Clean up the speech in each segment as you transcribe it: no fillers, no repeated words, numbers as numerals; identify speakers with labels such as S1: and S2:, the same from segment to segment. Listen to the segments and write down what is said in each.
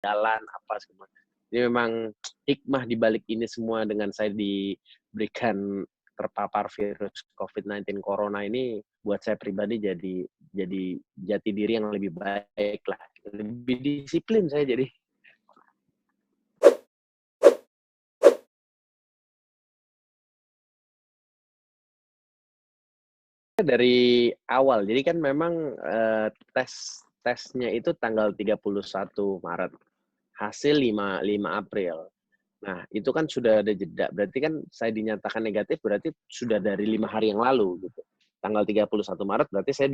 S1: jalan, apa semua. Jadi memang hikmah di balik ini semua dengan saya diberikan terpapar virus COVID-19 corona ini, buat saya pribadi jadi jati diri yang lebih baik lah. Lebih disiplin saya jadi. Dari awal, jadi kan memang, tesnya itu tanggal 31 Maret, hasil 5 April. Nah, itu kan sudah ada jeda, berarti kan saya dinyatakan negatif berarti sudah dari 5 hari yang lalu gitu. Tanggal 31 Maret berarti saya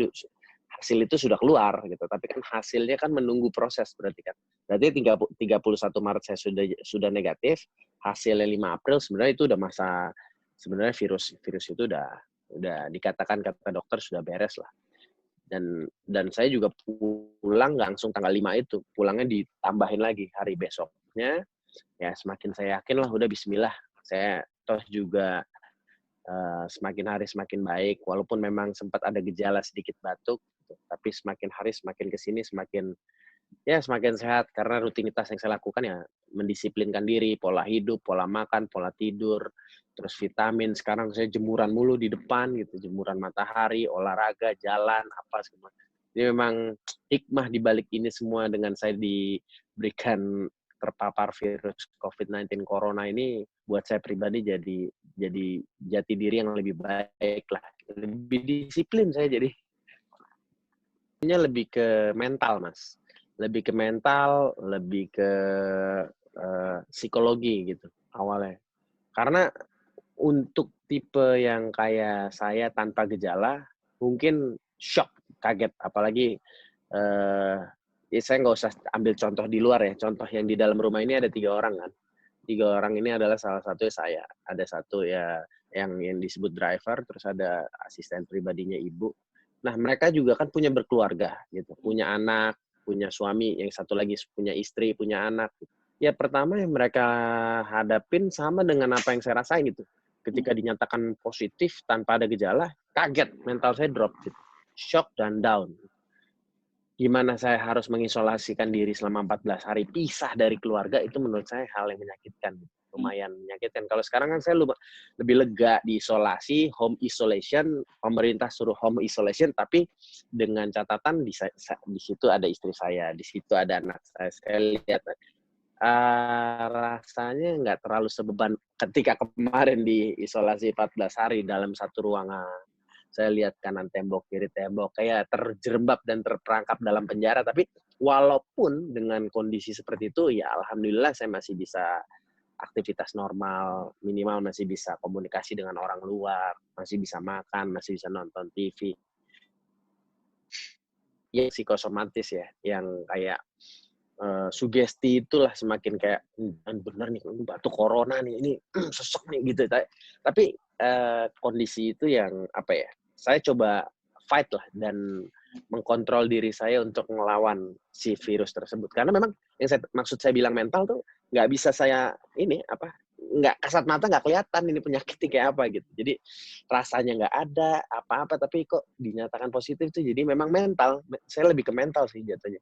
S1: hasil itu sudah keluar gitu, tapi kan hasilnya kan menunggu proses berarti kan. Berarti 31 Maret saya sudah negatif, hasilnya 5 April sebenarnya itu udah masa sebenarnya virus itu udah dikatakan kata dokter sudah beres lah. Dan saya juga pulang nggak langsung tanggal 5 itu, pulangnya ditambahin lagi hari besoknya. Ya semakin saya yakin lah udah bismillah. Saya toh juga semakin hari semakin baik, walaupun memang sempat ada gejala sedikit batuk, tapi semakin hari semakin kesini semakin sehat karena rutinitas yang saya lakukan ya mendisiplinkan diri, pola hidup, pola makan, pola tidur, terus vitamin. Sekarang saya jemuran mulu di depan gitu, jemuran matahari, olahraga, jalan, apa semua. Jadi memang hikmah di balik ini semua dengan saya diberikan terpapar virus COVID-19 corona ini, buat saya pribadi jadi jati diri yang lebih baik lah. Lebih disiplin saya jadi. Ini lebih ke mental, Mas. Lebih ke mental, lebih ke psikologi gitu awalnya. Karena untuk tipe yang kayak saya tanpa gejala, mungkin shock, kaget. Apalagi ya saya nggak usah ambil contoh di luar ya. Contoh yang di dalam rumah ini ada 3 orang kan. 3 orang ini adalah salah satunya saya. Ada satu ya yang disebut driver, terus ada asisten pribadinya ibu. Nah, mereka juga kan punya berkeluarga gitu, punya anak, punya suami, yang satu lagi punya istri, punya anak. Ya pertama yang mereka hadapin sama dengan apa yang saya rasain gitu. Ketika dinyatakan positif tanpa ada gejala, kaget, mental saya drop gitu. Shock dan down. Gimana saya harus mengisolasikan diri selama 14 hari, pisah dari keluarga, itu menurut saya hal yang menyakitkan, lumayan menyakitkan. Kalau sekarang kan saya lebih lega di isolasi, home isolation, pemerintah suruh home isolation, tapi dengan catatan di situ ada istri saya, di situ ada anak saya lihat rasanya nggak terlalu sebeban ketika kemarin di isolasi 14 hari dalam satu ruangan. Saya lihat kanan tembok, kiri tembok, kayak terjerembab dan terperangkap dalam penjara. Tapi walaupun dengan kondisi seperti itu, ya alhamdulillah saya masih bisa aktivitas normal, minimal masih bisa komunikasi dengan orang luar, masih bisa makan, masih bisa nonton TV. Ya psikosomatis ya, yang kayak sugesti itulah semakin kayak benar nih ini batuk corona nih, ini sesek nih gitu. Tapi kondisi itu yang apa ya? Saya coba fight lah dan mengkontrol diri saya untuk melawan si virus tersebut. Karena memang yang maksud saya bilang mental tuh nggak bisa saya ini apa? Nggak kasat mata nggak kelihatan ini penyakitnya kayak apa gitu. Jadi rasanya nggak ada apa-apa tapi kok dinyatakan positif tuh jadi memang mental. Saya lebih ke mental sih jatuhnya.